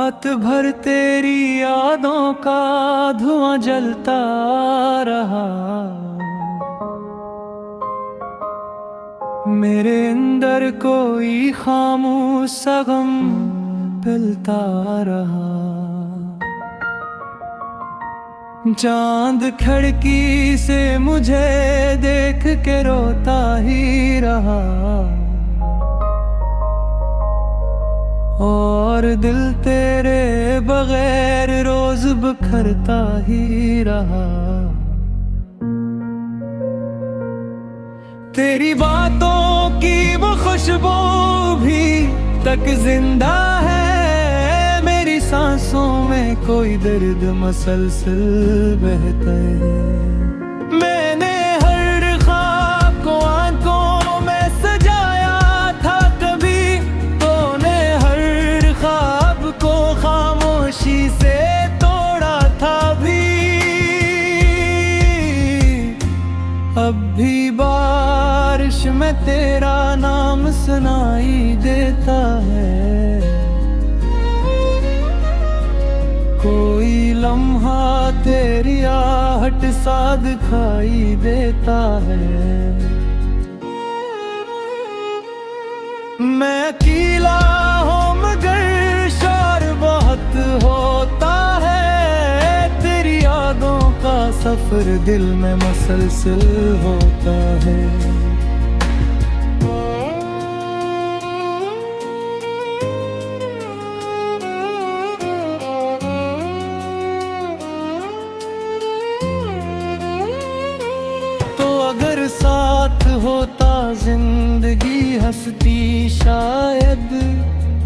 रात भर तेरी यादों का धुआं जलता रहा। मेरे अंदर कोई खामोश सा गम पिलता रहा। चांद खिड़की से मुझे देख के रोता ही रहा, और दिल तेरे बगैर रोज बिखरता ही रहा। तेरी बातों की वो खुशबू भी तक जिंदा है। मेरी सांसों में कोई दर्द मसलसल बहता है। मैंने हर ख्वाब को आंखों में सजाया था कभी, तूने हर ख्वाब को खामोशी से तोड़ा था भी। अब भी बारिश में तेरा नाम सुनाई देता है। कोई लम्हा तेरी आहट सा दिखाई देता है। मैं अकेला हूँ मगर शोर बहुत होता है। तेरी यादों का सफर दिल में मसलसल होता है। अगर साथ होता जिंदगी हंसती शायद,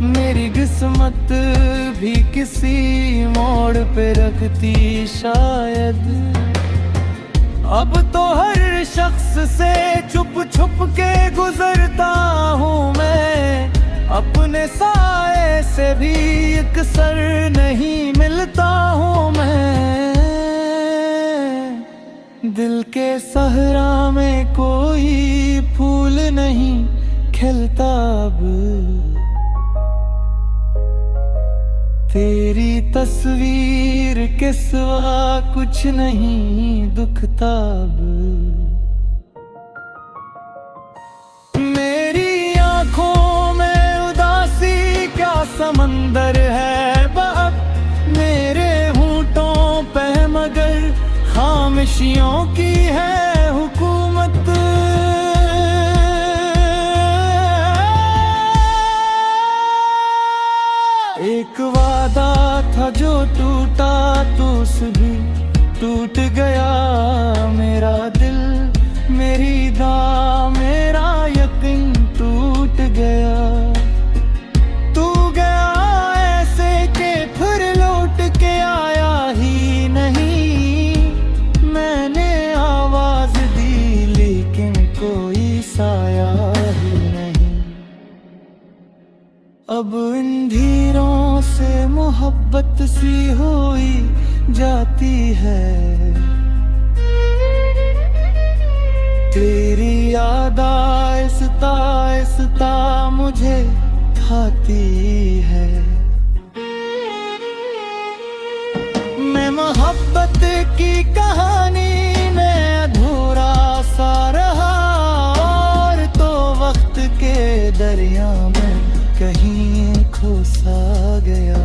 मेरी किस्मत भी किसी मोड़ पे रखती शायद। अब तो हर शख्स से छुप छुप के गुजरता हूँ मैं। अपने साए से भी अक्सर नहीं मिलता हूँ मैं। दिल के सहरा में कोई फूल नहीं खिलता अब। तेरी तस्वीर के सिवा कुछ नहीं दुखता अब। मेरी आंखों में उदासी क्या समंदर है अब। मेरे होंठों पे मगर खामोशियों की है हुकूमत। एक वादा था जो टूटा तो भी टूट गया मेरा दिल। मेरी दां मेरा यकीन टूट गया। तू गया ऐसे के फिर लौट के आया ही नहीं। मैंने आवाज दी लेकिन कोई साया ही नहीं। अब अंधेरों से मोहब्बत सी हुई जाती है। तेरी याद आहिस्ता आहिस्ता मुझे खाती है। मैं मोहब्बत की कहानी में अधूरा सा रहा, और तो वक्त के दरिया में कहीं खो सा गया।